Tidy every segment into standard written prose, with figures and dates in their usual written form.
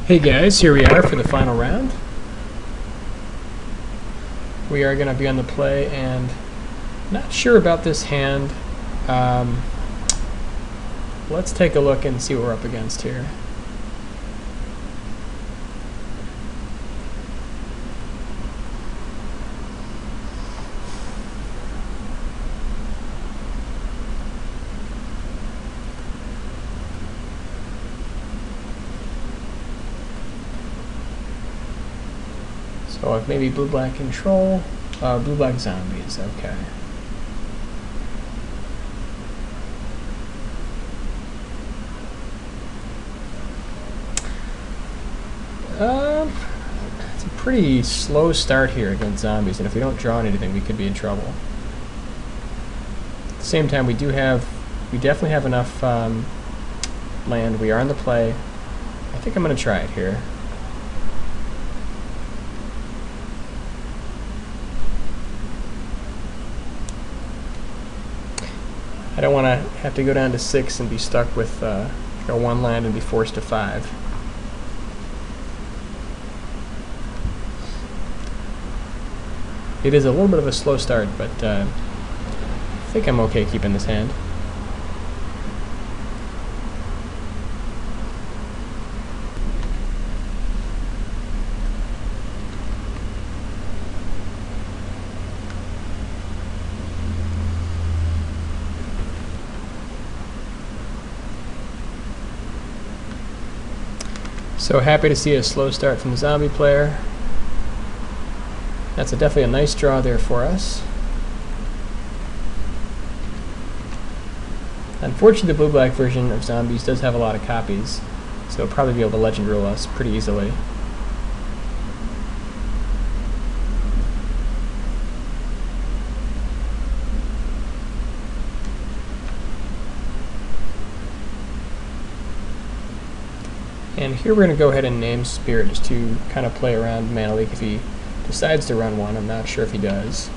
Hey guys, here we are for the final round. We are going to be on the play and not sure about this hand. Let's take a look and see what we're up against here. So maybe blue-black control, blue-black zombies, okay. It's a pretty slow start here against zombies, and if we don't draw anything, we could be in trouble. At the same time, we definitely have enough land. We are on the play. I think I'm going to try it here. I don't want to have to go down to 6 and be stuck with one land and be forced to 5. It is a little bit of a slow start, but I think I'm okay keeping this hand. So happy to see a slow start from the zombie player. That's definitely a nice draw there for us. Unfortunately, the blue-black version of zombies does have a lot of copies, so it'll probably be able to legend rule us pretty easily. And here we're going to go ahead and name Spirit just to kind of play around Mana Leak if he decides to run one. I'm not sure if he does.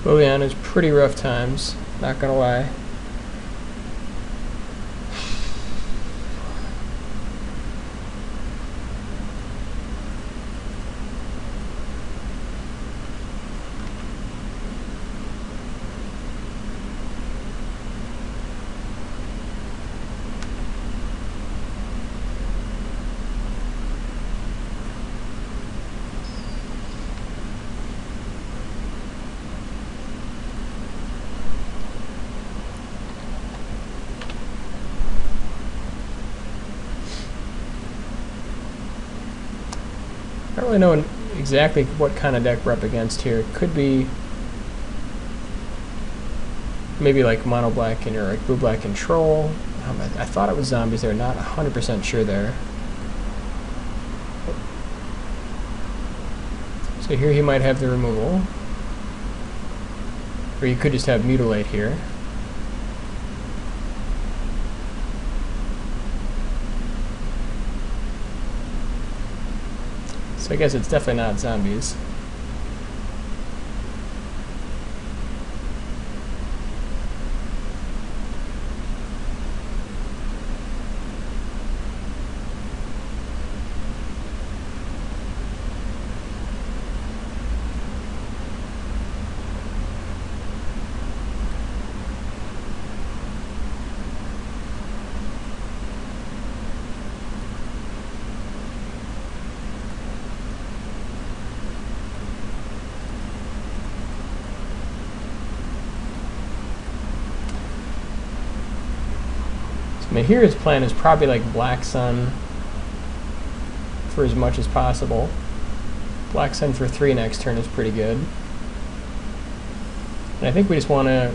Liliana's pretty rough times, not gonna lie. I don't really know exactly what kind of deck we're up against here. It could be maybe like mono black or like blue black control. I thought it was zombies there, not 100% sure there. So here he might have the removal. Or you could just have mutilate here. So I guess it's definitely not zombies. I mean, here his plan is probably like Black Sun for as much as possible. Black Sun for 3 next turn is pretty good. And I think we just want to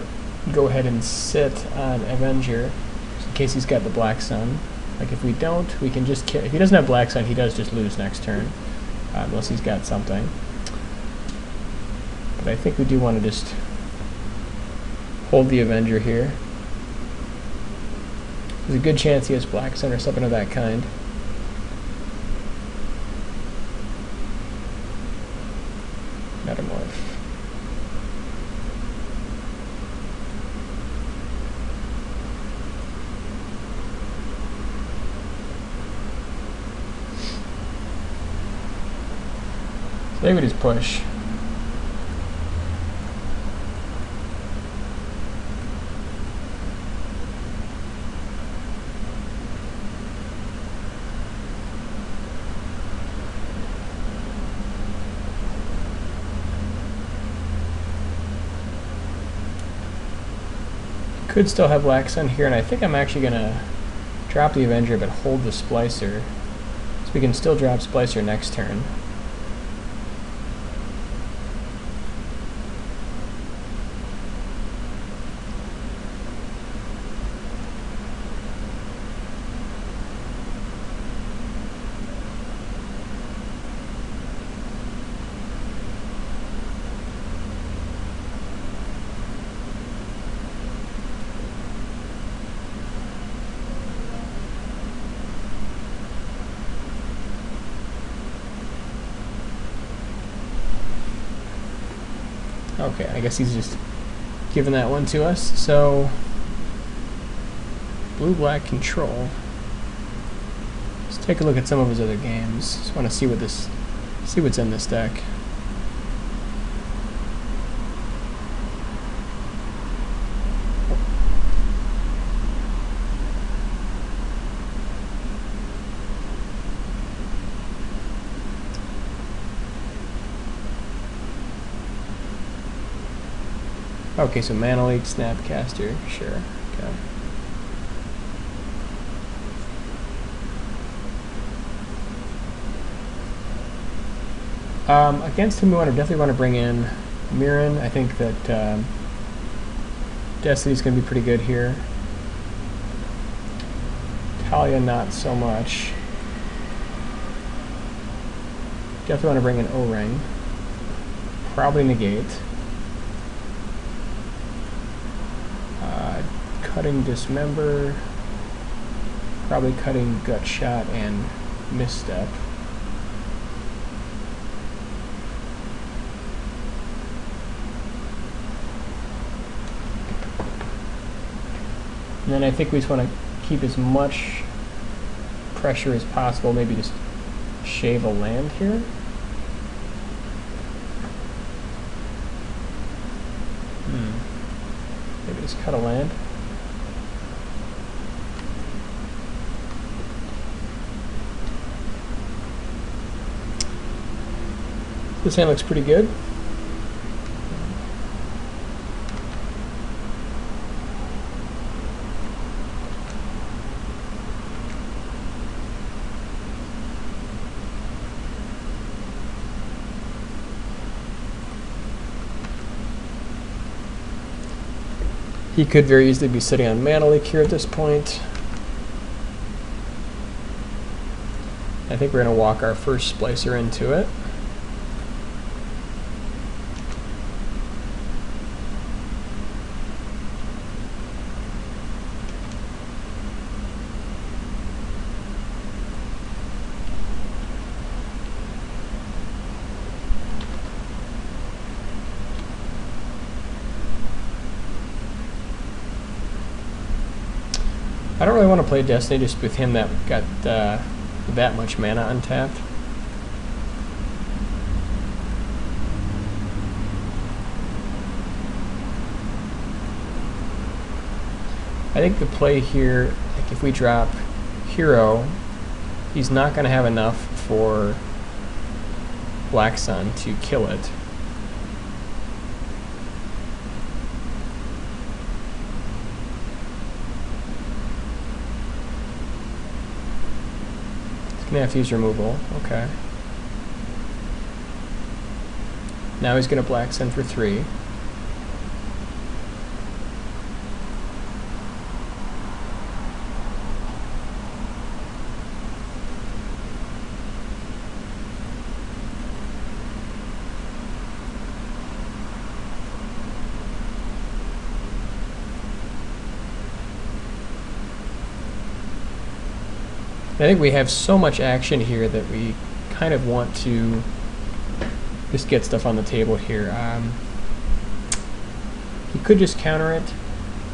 go ahead and sit on Avenger in case he's got the Black Sun. Like if we don't, we can just kill. If he doesn't have Black Sun, he does just lose next turn. unless he's got something. But I think we do want to just hold the Avenger here. There's a good chance he has Black Sun or something of that kind. Metamorph. So they would just push. Could still have Black Sun here, and I think I'm actually going to drop the Avenger but hold the Splicer, so we can still drop Splicer next turn. Okay, I guess he's just giving that one to us. So, blue-black control. Let's take a look at some of his other games. Just want to see what's in this deck. Okay, so Mana Leak, Snapcaster, sure, okay. Against him, we definitely want to bring in Mirren. I think that Destiny's going to be pretty good here. Talia, not so much. Definitely want to bring in O-Ring. Probably negate. Cutting Dismember, probably cutting Gut Shot and Misstep. And then I think we just want to keep as much pressure as possible, maybe just shave a land here. Maybe just cut a land. This hand looks pretty good. He could very easily be sitting on Mana Leak here at this point. I think we're going to walk our first Splicer into it. I don't really want to play Destiny just with him that got that much mana untapped. I think the play here, like if we drop Hero, he's not going to have enough for Black Sun to kill it. He's going to have to use removal. Okay. Now he's going to Black Sun for 3. I think we have so much action here that we kind of want to just get stuff on the table here. He could just counter it,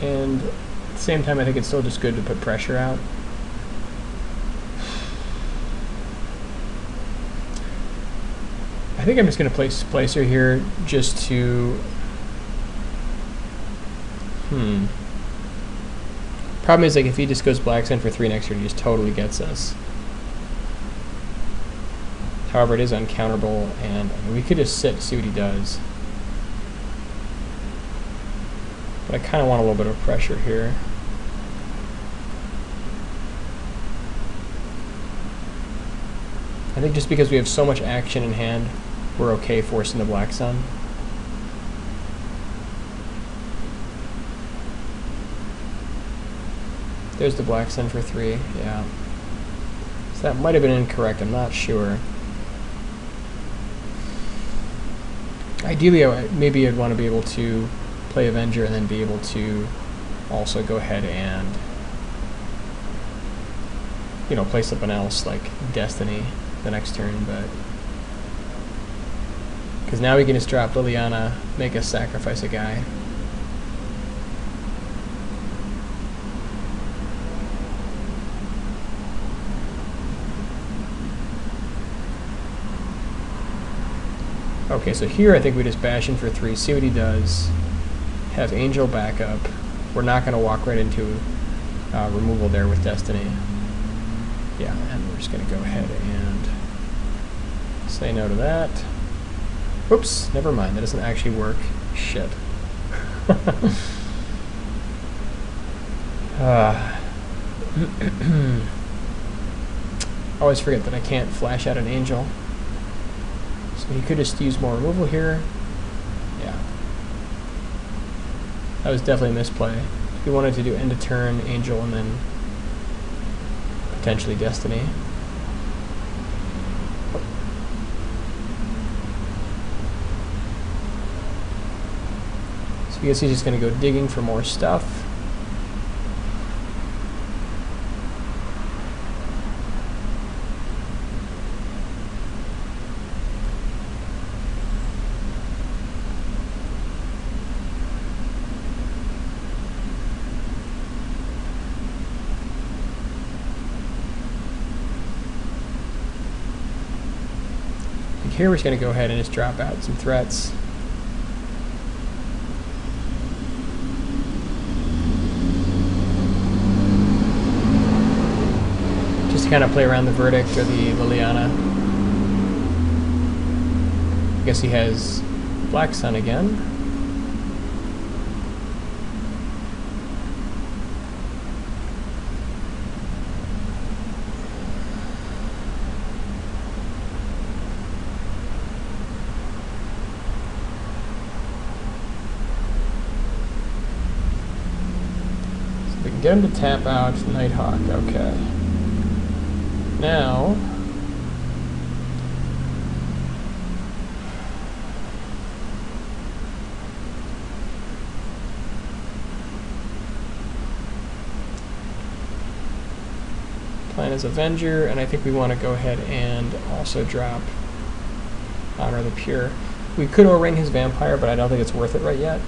and at the same time I think it's still just good to put pressure out. I think I'm just going to place Placer here just to... Problem is, like, if he just goes Black Sun for 3 next turn, he just totally gets us. However, it is uncounterable, and I mean, we could just sit, see what he does. But I kind of want a little bit of pressure here. I think just because we have so much action in hand, we're okay forcing the Black Sun. There's the Black Sun for 3, yeah. So that might have been incorrect, I'm not sure. Ideally, maybe I'd want to be able to play Avenger and then be able to also go ahead and, you know, play something else like Destiny the next turn, but because now we can just drop Liliana, make us sacrifice a guy. Okay, so here I think we just bash in for 3, see what he does, have Angel back up. We're not going to walk right into removal there with Destiny. Yeah, and we're just going to go ahead and say no to that. Oops, never mind, that doesn't actually work. Shit. Always forget that I can't flash out an Angel. So he could just use more removal here. Yeah. That was definitely a misplay. He wanted to do end of turn, Angel, and then potentially Destiny. So I guess he's just going to go digging for more stuff. Here we're just going to go ahead and just drop out some threats. Just to kind of play around the Verdict or the Liliana. I guess he has Black Sun again. Get him to tap out Nighthawk, okay. Now, plan is Avenger, and I think we want to go ahead and also drop Honor the Pure. We could O-ring his Vampire, but I don't think it's worth it right yet.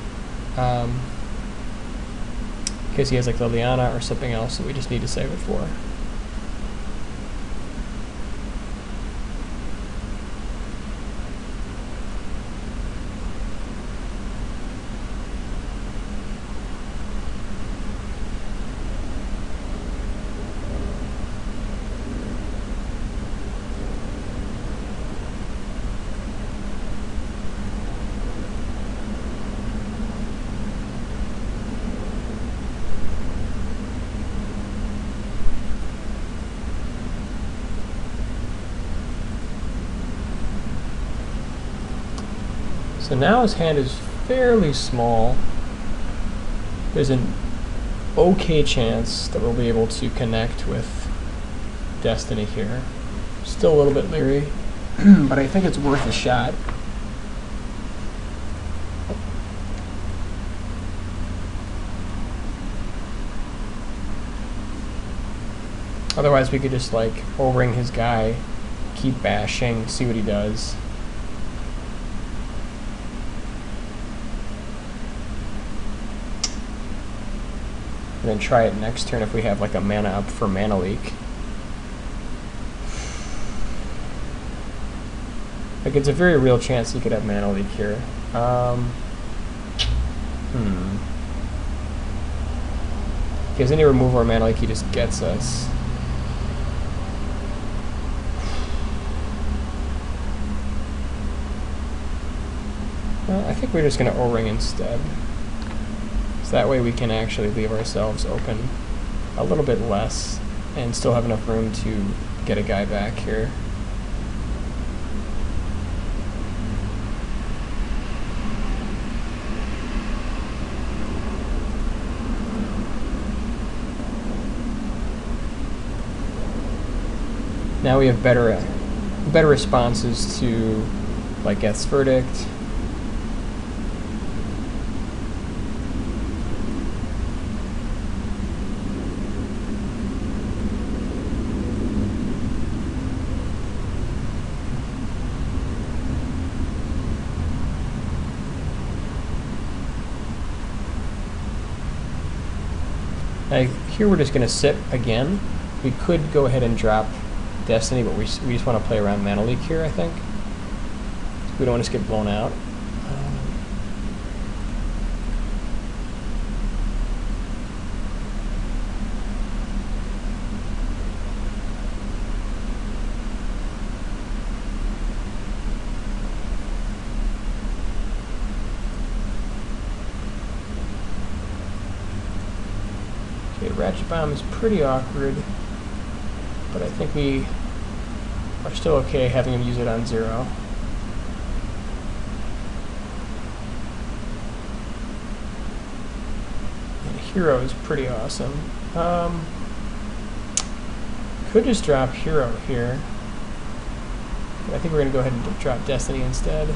In case he has like Liliana or something else that we just need to save it for. So now his hand is fairly small. There's an okay chance that we'll be able to connect with Destiny here. Still a little bit leery, but I think it's worth a shot. Otherwise, we could just like O-ring his guy, keep bashing, see what he does. And then try it next turn if we have like a mana up for mana leak. Like, it's a very real chance he could have mana leak here. If he has any removal or mana leak, he just gets us. Well, I think we're just going to O-ring instead. So that way we can actually leave ourselves open a little bit less and still have enough room to get a guy back here. Now we have better responses to like Geth's Verdict. Here we're just going to sit again. We could go ahead and drop Destiny, but we just want to play around mana leak here, I think. We don't want to get blown out. Ratchet Bomb is pretty awkward, but I think we are still okay having him use it on 0. And Hero is pretty awesome. Could just drop Hero here, but I think we're going to go ahead and drop Destiny instead.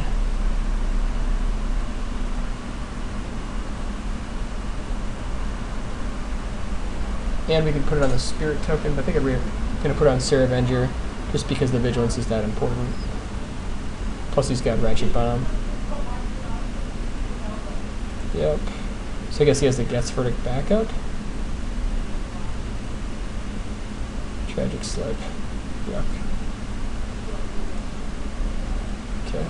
And we can put it on the Spirit token, but I think we're going to put it on Sarah Avenger just because the Vigilance is that important. Plus he's got Ratchet Bomb. Yep. So I guess he has the Geth's Verdict backup. Tragic Slip. Yuck. Okay.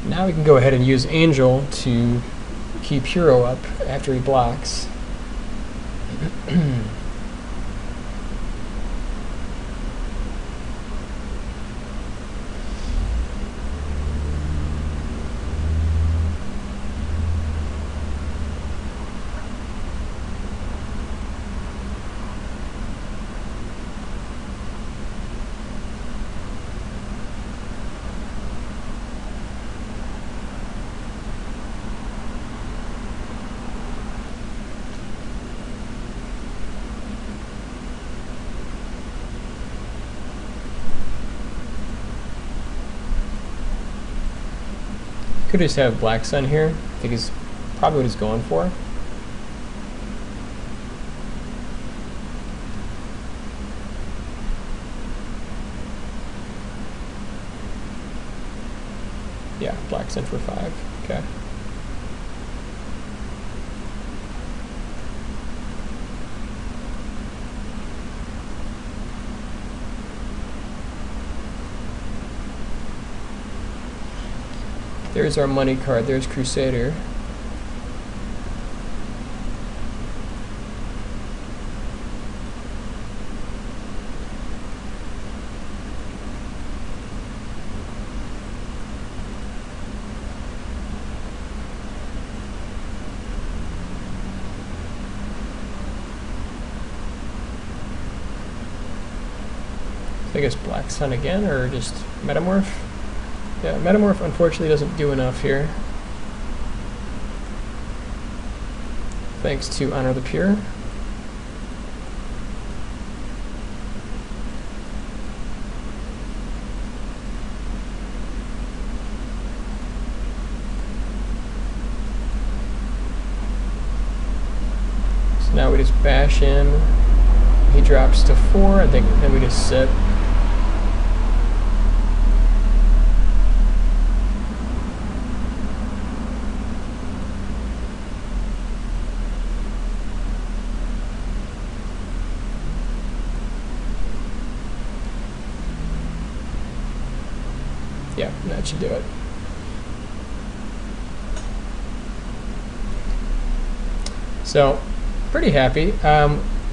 Now we can go ahead and use Angel to keep Hero up after he blocks. Could just have Black Sun here. I think is probably what he's going for. Yeah, Black Sun for 5. Okay. There's our money card. There's Crusader. I guess Black Sun again, or just Metamorph. Yeah, Metamorph unfortunately doesn't do enough here. Thanks to Honor the Pure. So now we just bash in. He drops to 4, I think, then we just sit. Yeah, that should do it. So, pretty happy.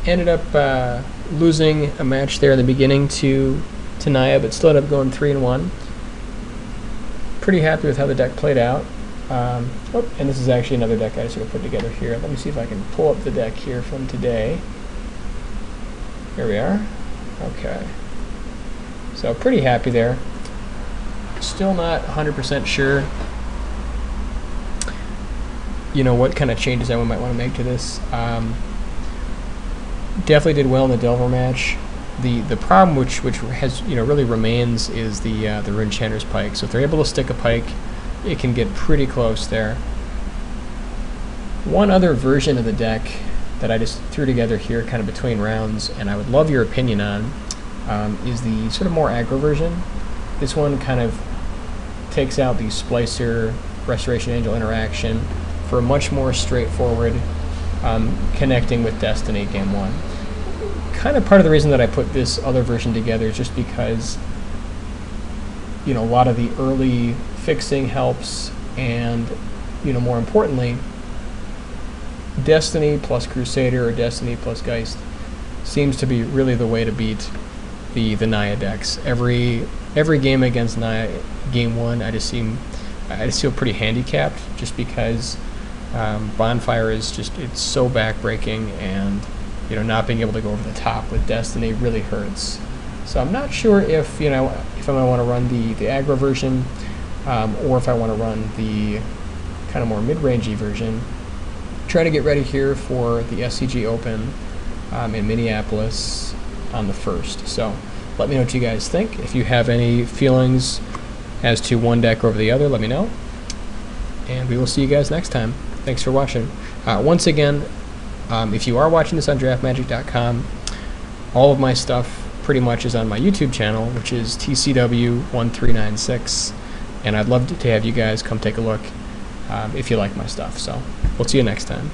Ended up losing a match there in the beginning to Naya, but still ended up going 3-1. Pretty happy with how the deck played out. Oh, and this is actually another deck I just going to put together here. Let me see if I can pull up the deck here from today. Here we are. Okay. So pretty happy there. Still not 100% sure, you know, what kind of changes I might want to make to this. Definitely did well in the Delver match. The problem which has, you know, really remains is the Rune Chanter's Pike. So if they're able to stick a Pike, it can get pretty close there. One other version of the deck that I just threw together here kind of between rounds, and I would love your opinion on, is the sort of more aggro version. This one kind of takes out the Splicer Restoration Angel interaction for a much more straightforward connecting with Destiny game 1. Kind of part of the reason that I put this other version together is just because, you know, a lot of the early fixing helps, and, you know, more importantly, Destiny plus Crusader or Destiny plus Geist seems to be really the way to beat the Naya decks. Every game against Naya, game 1, I just feel pretty handicapped, just because Bonfire is just, it's so backbreaking, and, you know, not being able to go over the top with Destiny really hurts. So I'm not sure if, you know, if I want to run the aggro version, or if I want to run the kind of more mid-rangey version. Trying to get ready here for the SCG Open in Minneapolis on the 1st. So let me know what you guys think. If you have any feelings as to one deck over the other, let me know. And we will see you guys next time. Thanks for watching. Once again, if you are watching this on draftmagic.com, all of my stuff pretty much is on my YouTube channel, which is TCW1396, and I'd love to have you guys come take a look if you like my stuff. So we'll see you next time.